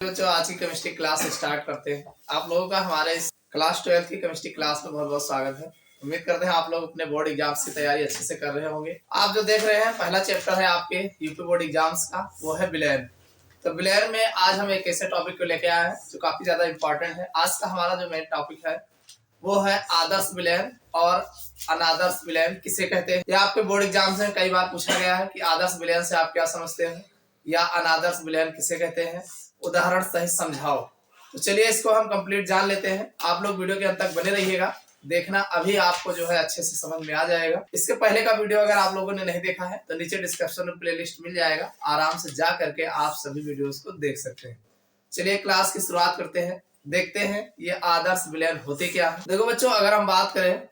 बच्चों आज की केमिस्ट्री क्लास स्टार्ट करते हैं। आप लोगों का हमारे इस क्लास 12 की केमिस्ट्री क्लास में बहुत बहुत स्वागत है। उम्मीद करते हैं आप लोग अपने बोर्ड एग्जाम्स की तैयारी अच्छे से कर रहे होंगे। आप जो देख रहे हैं पहला चैप्टर है आपके यूपी बोर्ड एग्जाम्स का, वो है विलयन। तो विलयन में आज हम एक ऐसे टॉपिक को लेके आए हैं जो काफी ज्यादा इंपॉर्टेंट है। आज का हमारा जो मेन टॉपिक है वो है आदर्श विलयन और अनादर्श विलयन किसे कहते हैं। यह आपके बोर्ड एग्जाम्स में कई बार पूछा गया है कि आदर्श विलयन से आप क्या समझते हैं या अनादर्श विलयन किसे कहते हैं, उदाहरण सहित समझाओ। तो चलिए इसको हम कंप्लीट जान लेते हैं। आप लोग वीडियो के अंत तक बने रहिएगा, देखना अभी आपको जो है अच्छे से समझ में आ जाएगा। इसके पहले का वीडियो अगर आप लोगों ने नहीं देखा है तो नीचे डिस्क्रिप्शन में प्लेलिस्ट मिल जाएगा, आराम से जा करके आप सभी वीडियोस को देख सकते हैं। चलिए क्लास की शुरुआत करते हैं, देखते हैं ये आदर्श विलयन होते क्या है। देखो बच्चों, अगर हम बात करें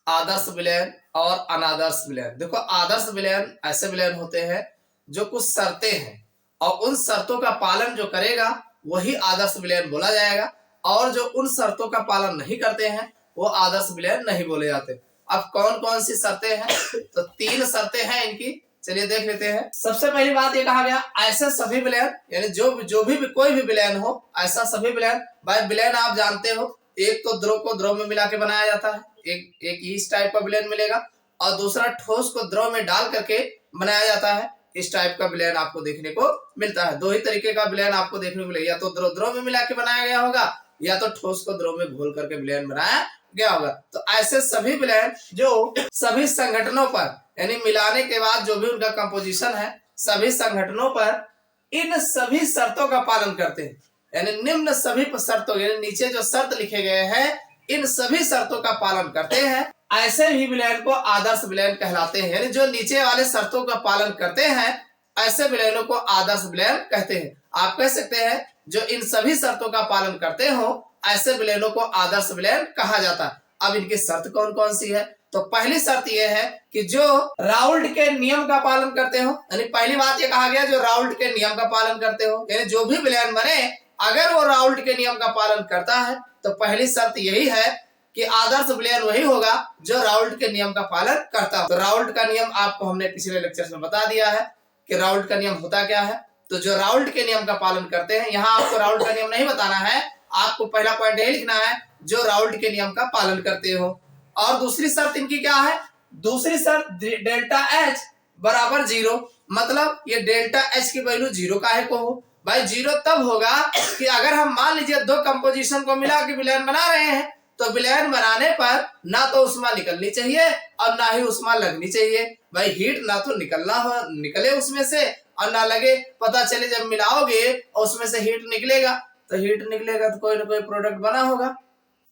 आदर्श विलयन और अनादर्श विलयन, देखो आदर्श विलयन ऐसे विलयन होते हैं जो कुछ शर्तें हैं और उन शर्तों का पालन जो करेगा वही आदर्श विलयन बोला जाएगा, और जो उन शर्तों का पालन नहीं करते हैं वो आदर्श विलयन नहीं बोले जाते। अब कौन कौन सी शर्तें हैं, तो 3 शर्तें हैं इनकी, चलिए देख लेते हैं। सबसे पहली बात ये कहा गया ऐसे सभी विलयन, यानी जो भी कोई भी विलयन हो, ऐसा सभी विलयन। भाई विलयन आप जानते हो, एक तो द्रव को द्रव में मिला के बनाया जाता है, एक इस टाइप का विलयन मिलेगा, और दूसरा ठोस को द्रव में डाल करके बनाया जाता है, इस टाइप का विलयन आपको देखने को मिलता है। 2 ही तरीके का विलयन आपको देखने को मिलेगा, या तो द्रव द्रव में मिला के बनाया गया होगा या तो ठोस को द्रव में घोल करके विलयन बनाया गया होगा। तो ऐसे सभी विलयन जो सभी संगठनों पर, यानी मिलाने के बाद जो भी उनका कंपोजिशन है, सभी संगठनों पर इन सभी शर्तों का पालन करते हैं, यानी निम्न सभी शर्तों, यानी नीचे जो शर्त लिखे गए हैं इन सभी शर्तों का पालन करते हैं, ऐसे ही विलयन को आदर्श विलयन कहलाते हैं। यानी जो नीचे वाले शर्तों का पालन करते हैं ऐसे विलयनों को आदर्श विलयन कहते हैं। आप कह सकते हैं जो इन सभी शर्तों का पालन करते हो ऐसे विलयनों को आदर्श विलयन कहा जाता है। अब इनकी शर्त कौन कौन सी है, तो पहली शर्त यह है कि जो राउल्ट के नियम का पालन करते हो, यानी पहली बात ये कहा गया जो राउल्ट के नियम का पालन करते हो, यानी जो भी विलयन बने अगर वो राउल्ट के नियम का पालन करता है तो पहली शर्त यही है कि आदर्श विलयन वही होगा जो राउल्ट के नियम का पालन करता हो। तो राउल्ट का नियम आपको हमने पिछले लेक्चर्स में बता दिया है कि राउल्ट का नियम होता क्या है। तो जो राउल्ट के नियम का पालन करते हैं, यहाँ आपको राउल्ट का नियम नहीं बताना है, आपको पहला पॉइंट यही लिखना है जो राउल्ट के नियम का पालन करते हो। और दूसरी शर्त इनकी क्या है, दूसरी शर्त डेल्टा एच बराबर 0, मतलब ये डेल्टा एच की वैल्यू 0 काहे को हो। भाई 0 तब होगा कि अगर हम मान लीजिए 2 कंपोजिशन को मिला के विलयन बना रहे हैं, तो विलयन बनाने पर ना तो उष्मा निकलनी चाहिए और ना ही उष्मा लगनी चाहिए। भाई हीट ना तो निकले उसमें से और ना लगे, पता चले जब मिलाओगे और उसमें से हीट निकलेगा तो कोई ना कोई प्रोडक्ट बना होगा,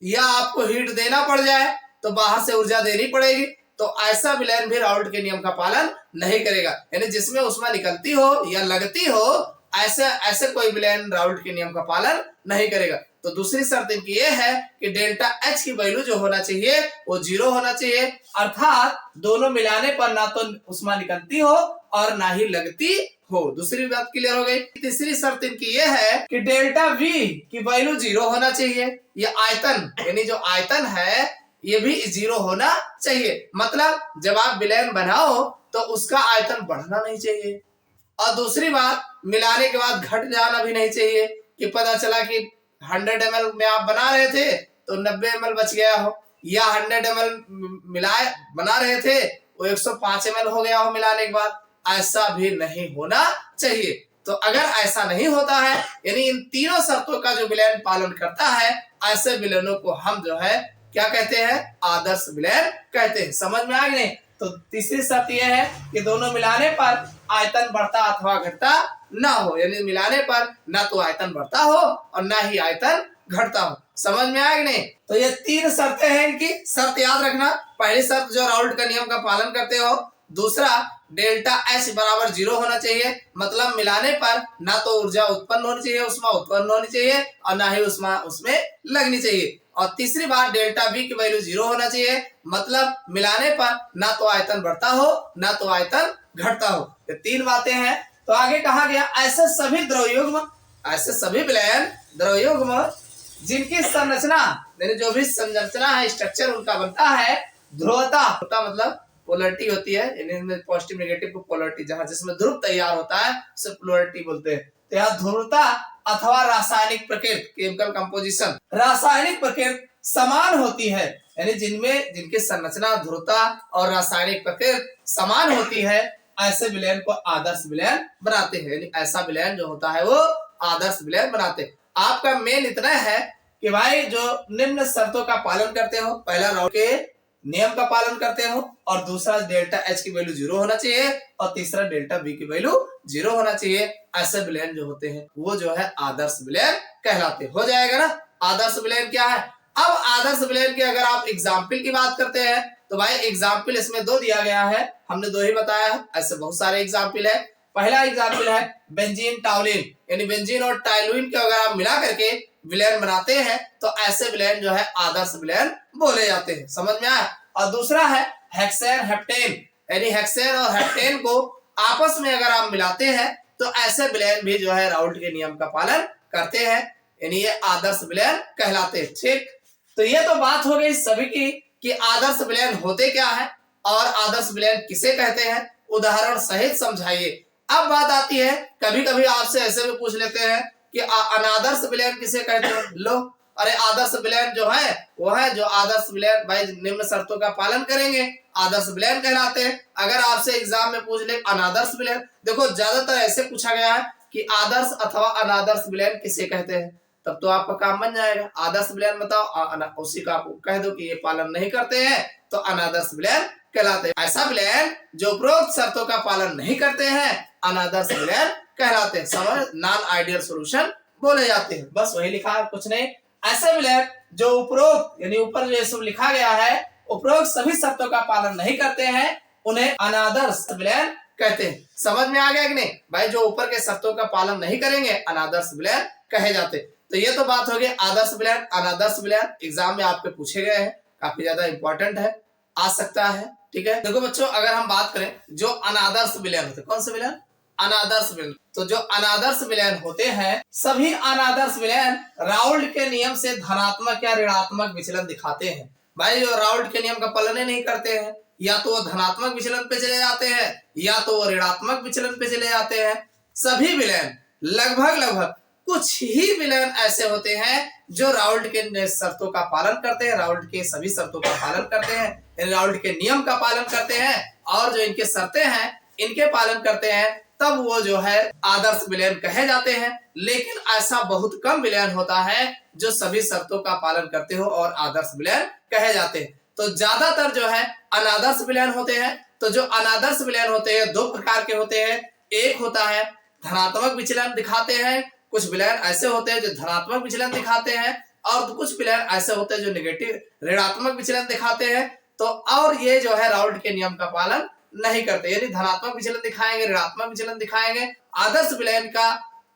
या आपको हीट देना पड़ जाए तो बाहर से ऊर्जा देनी पड़ेगी। तो ऐसा विलयन भी राउल्ट के नियम का पालन नहीं करेगा, यानी जिसमें उष्मा निकलती हो या लगती हो ऐसे कोई विलयन राउल्ट के नियम का पालन नहीं करेगा। तो दूसरी शर्त इनकी ये है कि डेल्टा एच की वैल्यू जो होना चाहिए वो 0 होना चाहिए, अर्थात दोनों मिलाने पर ना तो उष्मा निकलती हो और ना ही लगती हो। दूसरी बात क्लियर हो गई। तीसरी शर्त इनकी ये है कि डेल्टा वी की वैल्यू 0 होना चाहिए, ये आयतन, यानी जो आयतन है ये भी 0 होना चाहिए, मतलब जब आप विलयन बनाओ तो उसका आयतन बढ़ना नहीं चाहिए। और दूसरी बात, मिलाने के बाद घट जाना भी नहीं चाहिए कि पता चला कि 100 ml में आप बना रहे थे तो 90 ml बच गया हो, या 100 ml मिलाए बना रहे थे वो 105 ml हो गया हो मिलाने के बाद, ऐसा भी नहीं होना चाहिए। तो अगर ऐसा नहीं होता है, यानी इन तीनों शर्तों का जो विलयन पालन करता है ऐसे विलयनों को हम जो है क्या कहते हैं, आदर्श विलयन कहते हैं। समझ में आ गई नहीं। तो तीसरी शर्त यह है कि दोनों मिलाने पर आयतन बढ़ता अथवा घटता ना हो, यानी मिलाने पर ना तो आयतन बढ़ता हो और ना ही आयतन घटता हो। समझ में आया कि नहीं। तो ये 3 शर्तें हैं इनकी, शर्त याद रखना। पहली शर्त जो राउल्ट का नियम का पालन करते हो, दूसरा डेल्टा एच बराबर 0 होना चाहिए, मतलब मिलाने पर ना तो ऊर्जा उत्पन्न होनी चाहिए, उष्मा उत्पन्न होनी चाहिए और ना ही उष्मा उसमें लगनी चाहिए, और तीसरी बात डेल्टा वी की वैल्यू 0 होना चाहिए, मतलब मिलाने पर ना तो आयतन बढ़ता हो ना तो आयतन घटता हो। ये 3 बातें हैं। तो आगे कहा गया ऐसे सभी द्रवयुग्म, ऐसे सभी विलयन द्रवयुग्म जिनकी संरचना, यानी जो भी संरचना है, स्ट्रक्चर उनका बनता है ध्रुवता, मतलब पोलरिटी होती है, यानी पॉजिटिव नेगेटिव को पोलरिटी, जहां जिसमें ध्रुव तैयार होता है उसे पोलरिटी बोलते हैं। तो यहाँ ध्रुवता अथवा रासायनिक प्रकृति, केमिकल कंपोजिशन, रासायनिक प्रकृति समान होती है, यानी जिनके संरचना, ध्रुवता और रासायनिक प्रकृति समान होती है, ऐसे विलयन को आदर्श विलयन बनाते हैं। यानी ऐसा विलयन जो होता है वो आदर्श विलयन बनाते हैं। आपका मेन इतना है कि भाई जो निम्न शर्तों का पालन करते हो, पहला राउल्ट के नियम का पालन करते हो, और दूसरा डेल्टा एच की वैल्यू 0 होना चाहिए, और तीसरा डेल्टा बी की वैल्यू 0 होना चाहिए। ऐसे विलयन जो होते हैं वो जो है आदर्श विलयन कहलाते। हो जाएगा ना। आदर्श विलयन क्या है? अब आदर्श विलयन की अगर आप एग्जाम्पल की बात करते हैं तो भाई एग्जाम्पल इसमें 2 दिया गया है, हमने 2 ही बताया है, ऐसे बहुत सारे एग्जाम्पल है। पहला एग्जाम्पल है बेंजीन टाउलिन, यानी बेंजीन और टाइलुइन को अगर आप मिला करके विलयन बनाते हैं तो ऐसे विलयन जो है आदर्श विलयन बोले जाते हैं। समझ में आया? और दूसरा है हेक्सेन हेप्टेन, यानी हेक्सेन और हेप्टेन को आपस में अगर आप मिलाते हैं तो ऐसे विलयन भी जो है राउल्ट के नियम का पालन करते हैं, यानी ये आदर्श विलयन कहलाते हैं। ठीक, तो ये तो बात हो गई सभी की कि आदर्श विलयन होते क्या है और आदर्श विलयन किसे कहते हैं, उदाहरण सहित समझाइए। अब बात आती है, कभी कभी आपसे ऐसे भी पूछ लेते हैं कि अनादर्श विलयन किसे कहते हैं। लो, अरे आदर्श विलयन जो है वो है जो आदर्श विलयन भाई निम्न शर्तों का पालन करेंगे, आदर्श विलयन कहलाते हैं। अगर आपसे एग्जाम में पूछ ले अनादर्श विलयन, देखो ज्यादातर ऐसे पूछा गया है कि आदर्श अथवा अनादर्श विलयन किसे कहते हैं, तब तो आपका काम बन जाएगा। आदर्श विलयन बताओ, उसी का आपको कह दो कि ये पालन नहीं करते हैं तो अनादर्श विलयन कहलाते हैं। ऐसा विलयन जो उपरोक्त शर्तों का पालन नहीं करते हैं अनादर्श विलयन कहलाते हैं। समझ, नॉन आइडियल सॉल्यूशन बोले जाते हैं। बस वही लिखा है, कुछ नहीं। ऐसे विलयन जो उपरोक्त, यानी ऊपर जो सब लिखा गया है, उपरोक्त सभी शर्तों का पालन नहीं करते हैं, उन्हें अनादर्श विलयन कहते हैं। समझ में आ गया कि नहीं भाई? जो ऊपर के शर्तों का पालन नहीं करेंगे अनादर्श विलयन कहे जाते। तो ये तो बात हो गई आदर्श विलयन, अनादर्श विलयन एग्जाम में आपके पूछे गए हैं, काफी ज्यादा इंपॉर्टेंट है, आ सकता है। ठीक है, देखो बच्चों, अगर हम बात करें जो अनादर्श विलयन होते, कौन से विलयन? अनादर्श विलयन। तो जो अनादर्श विलयन होते हैं, सभी अनादर्श विलयन राउल्ट के नियम से धनात्मक या ऋणात्मक विचलन दिखाते हैं। भाई जो राउल्ट के नियम का पालन नहीं करते हैं, या तो वो धनात्मक विचलन पे चले जाते हैं या तो वो ऋणात्मक विचलन पे चले जाते हैं। सभी विलयन लगभग कुछ ही विलयन ऐसे होते हैं जो राउल्ट के शर्तों का पालन करते हैं, राउल्ट के सभी शर्तों का पालन करते हैं, राउल्ट के नियम का पालन करते हैं, और जो इनके शर्तें हैं इनके पालन करते हैं, तब वो जो है आदर्श विलयन कहे जाते हैं। लेकिन ऐसा बहुत कम विलयन होता है जो सभी शर्तों का पालन करते हो और आदर्श विलयन कहे जाते हैं। तो ज्यादातर जो है अनादर्श विलयन होते हैं। तो जो अनादर्श विलयन होते हैं 2 प्रकार के होते हैं। एक होता है धनात्मक विचलन दिखाते हैं, कुछ विलयन ऐसे होते हैं जो धनात्मक विचलन दिखाते हैं, और कुछ विलयन ऐसे होते हैं जो नेगेटिव ऋणात्मक विचलन दिखाते हैं। तो और ये जो है राउल्ट के नियम का पालन नहीं करते, यानी धनात्मक विचलन दिखाएंगे, ऋणात्मक विचलन दिखाएंगे। आदर्श विलयन का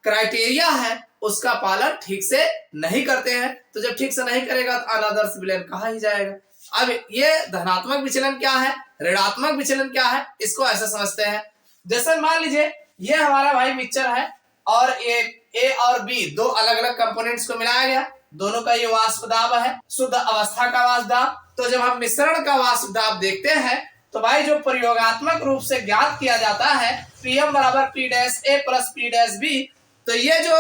क्राइटेरिया है उसका पालन ठीक से नहीं करते हैं। तो जब ठीक से नहीं करेगा तो अनादर्श विलयन कहा ही जाएगा। अब ये धनात्मक विचलन क्या है, ऋणात्मक विचलन क्या है, इसको ऐसे समझते हैं। जैसे मान लीजिए ये हमारा भाई मिक्सचर है और ए और बी 2 अलग अलग कंपोनेंट्स को मिलाया गया, दोनों का ये वाष्प दाब है, शुद्ध अवस्था का वाष्प दाब। तो जब हम मिश्रण का वाष्प दाब देखते हैं तो भाई जो प्रयोगात्मक रूप से ज्ञात किया जाता है Pm बराबर P dash A plus P dash B, तो ये जो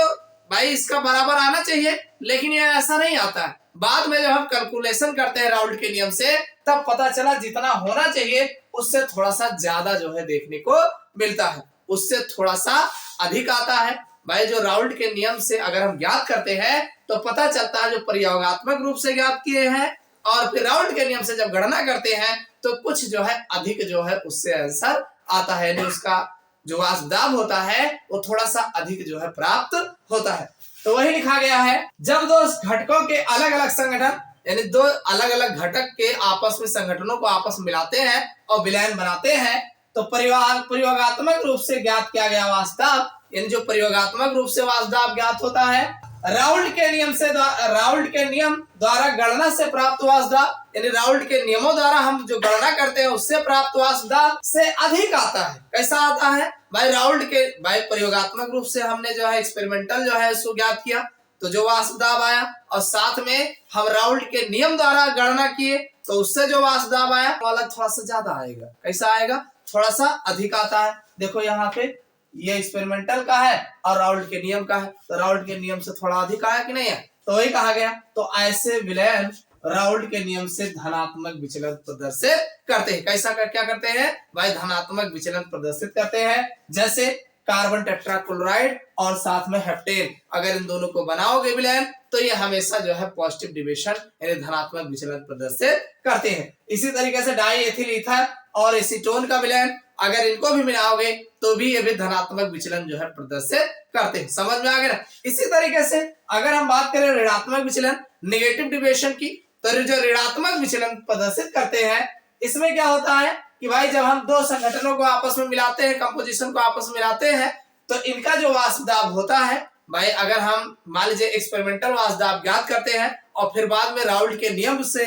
भाई इसका बराबर आना चाहिए, लेकिन ये ऐसा नहीं आता है। बाद में जब हम कैलकुलेशन करते हैं राउल्ट के नियम से, तब पता चला जितना होना चाहिए उससे थोड़ा सा ज्यादा जो है देखने को मिलता है, उससे थोड़ा सा अधिक आता है। भाई जो राउल्ट के नियम से अगर हम ज्ञात करते हैं तो पता चलता है जो प्रयोगात्मक रूप से ज्ञात किए हैं, और फिर राउल्ट के नियम से जब गणना करते हैं तो कुछ जो है अधिक जो है उससे आंसर आता है, यानी उसका जो वाष्प दाब होता है वो थोड़ा सा अधिक जो है प्राप्त होता है। तो वही लिखा गया है, जब 2 घटकों के अलग अलग संगठन, यानी 2 अलग अलग घटक के आपस में संगठनों को आपस में मिलाते हैं और विलयन बनाते हैं, तो प्रयोगात्मक रूप से ज्ञात किया गया वाष्प दाब, यानी जो प्रयोगात्मक रूप से वाष्प दाब ज्ञात होता है राउल्ट के नियम द्वारा गणना से प्राप्त वाष्प दाब, यानी राउल्ट के नियमों द्वारा हम जो गणना करते हैं उससे प्राप्त वाष्प दाब से अधिक आता है। कैसा आता है भाई? प्रयोगात्मक रूप से हमने जो है एक्सपेरिमेंटल जो है उसको ज्ञात किया तो जो वाष्प दाब आया, और साथ में हम राउल्ट के नियम द्वारा गणना किए तो उससे जो वाष्प दाब आया वाला थोड़ा सा ज्यादा आएगा। कैसा आएगा? थोड़ा सा अधिक आता है। देखो यहाँ पे ये एक्सपेरिमेंटल का है और राउल्ट के नियम का है, तो राउल्ट के नियम से थोड़ा अधिक आया कि नहीं है, तो वही कहा गया। तो ऐसे विलयन राउल्ट के नियम से धनात्मक विचलन प्रदर्शित करते हैं। कैसा क्या करते हैं भाई, धनात्मक विचलन प्रदर्शित करते हैं। जैसे कार्बन टेट्राक्लोराइड और साथ में हेप्टेन, अगर इन दोनों को बनाओगे विलयन तो ये हमेशा जो है पॉजिटिव डिविएशन यानी धनात्मक विचलन प्रदर्शित करते हैं। इसी तरीके से डाई एथिल ईथर और एसीटोन का विलयन अगर इनको भी मिलाओगे तो भी ये भी धनात्मक विचलन जो है प्रदर्शित करते हैं। समझ में आ गया ना। इसी तरीके से अगर हम बात करें ऋणात्मक विचलन नेगेटिव डिविएशन की, तो जो ऋणात्मक विचलन प्रदर्शित करते हैं इसमें क्या होता है कि भाई जब हम दो संगठनों को आपस में मिलाते हैं, कंपोजिशन को आपस में मिलाते हैं, तो इनका जो वाष्प दाब होता है भाई, अगर हम मान लीजिए एक्सपेरिमेंटल वाष्प दाब ज्ञात करते हैं और फिर बाद में राउल्ट के नियम से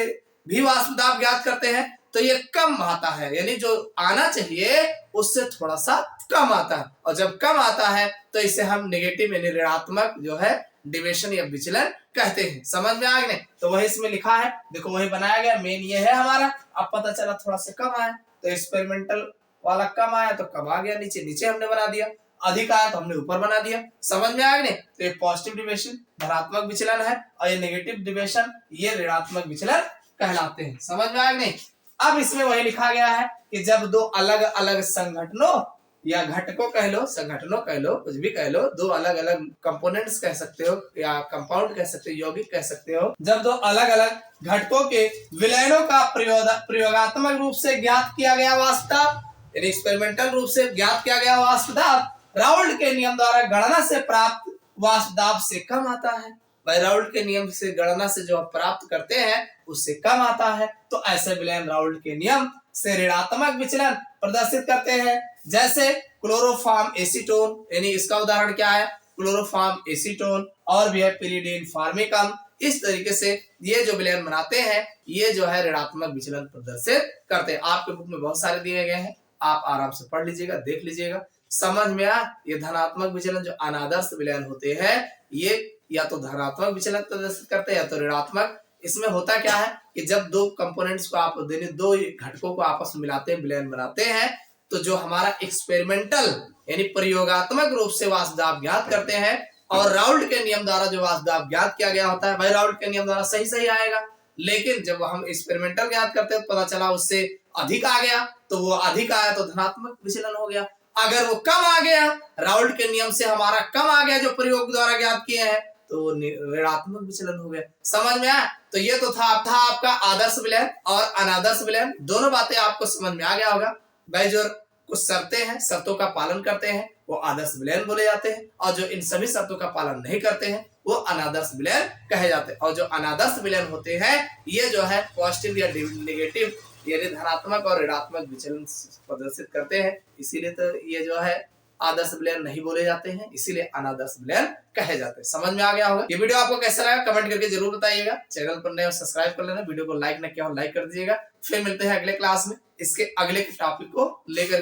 भी वाष्प दाब ज्ञात करते हैं, तो ये कम आता है, यानी जो आना चाहिए उससे थोड़ा सा कम आता है। और जब कम आता है तो इसे हम नेगेटिव यानी ऋणात्मक जो है डिविएशन या विचलन कहते हैं। समझ में आ गया। तो वही इसमें लिखा है, देखो वही बनाया गया। मेन ये है हमारा। अब पता चला थोड़ा सा कम आया तो एक्सपेरिमेंटल वाला कम आया तो कम आ गया, नीचे नीचे हमने बना दिया, अधिक आया तो हमने ऊपर बना दिया। समझ में आ गया। तो ये पॉजिटिव डिविएशन धनात्मक विचलन है और ये नेगेटिव डिविएशन ये ऋणात्मक विचलन कहलाते हैं। समझ में आ गया। अब इसमें वही लिखा गया है कि जब दो अलग अलग संगठनों या घटकों कह लो, संगठनों कह लो, कुछ भी कह लो, दो अलग अलग कंपोनेंट्स कह सकते हो या कंपाउंड कह सकते हो, यौगिक कह सकते हो, जब दो अलग अलग घटकों के विलयनों का प्रयोगात्मक रूप से ज्ञात किया गया वाष्प दाब यानी एक्सपेरिमेंटल रूप से ज्ञात किया गया वाष्प दाब राउल्ट के नियम द्वारा गणना से प्राप्त वाष्प दाब से कम आता है। भाई राउल्ट के नियम से गणना से जो प्राप्त करते हैं उससे कम आता है, तो ऐसे विलयन राउल्ट के नियम से ऋणात्मक विचलन प्रदर्शित करते हैं। जैसे क्लोरोफॉर्म एसीटोन, यानी इसका उदाहरण क्या है, क्लोरोफॉर्म एसीटोन, और भी है पिरिडीन फार्मिकम। इस तरीके से ये जो विलयन बनाते हैं ये जो है ऋणात्मक विचलन प्रदर्शित करते हैं। आपके बुक में बहुत सारे दिए गए हैं, आप आराम से पढ़ लीजिएगा, देख लीजिएगा, समझ में आ। ये धनात्मक विचलन जो अनादर्श विलयन होते हैं ये या तो धनात्मक विचलन प्रदर्शित करते हैं या तो ऋणात्मक। इसमें होता क्या है कि जब दो कंपोनेंट्स को आप दो घटकों को आपस में मिलाते हैं, विलयन बनाते हैं, तो जो हमारा एक्सपेरिमेंटल यानी प्रयोगात्मक रूप से वाष्प दाब ज्ञात करते हैं और राउल्ट के नियम द्वारा जो वाष्प दाब ज्ञात किया गया होता है, भाई राउल्ट के नियम द्वारा सही सही आएगा। लेकिन जब हम एक्सपेरिमेंटल ज्ञात करते हैं तो पता चला उससे अधिक आ गया, तो वो अधिक आया तो धनात्मक विचलन हो गया। अगर वो कम आ गया, राउल्ट के नियम से हमारा कम आ गया जो प्रयोग द्वारा ज्ञात किए हैं, तो ऋणात्मक विचलन हो गया। समझ में आया। तो ये तो था आपका आदर्श विलयन और अनादर्श विलयन। दोनों बातें आपको समझ में आ गया होगा। भाई जो कुछ शर्तें हैं, शर्तों का पालन करते हैं वो आदर्श विलयन बोले जाते हैं, और जो इन सभी शर्तों का पालन नहीं करते हैं वो अनादर्श विलयन कहे जाते हैं। और जो अनादर्श विलयन होते हैं ये जो है पॉजिटिव या नेगेटिव यानी धनात्मक और ऋणात्मक विचलन प्रदर्शित करते हैं। इसीलिए तो ये जो है आदर्श विलयन नहीं बोले जाते हैं, इसीलिए अनादर्श विलयन कहे जाते हैं। समझ में आ गया होगा। ये वीडियो आपको कैसा लगा कमेंट करके जरूर बताइएगा। चैनल पर नए हो सब्सक्राइब कर लेना, वीडियो को लाइक न किया हो लाइक कर दीजिएगा। फिर मिलते हैं अगले क्लास में इसके अगले टॉपिक को लेकर।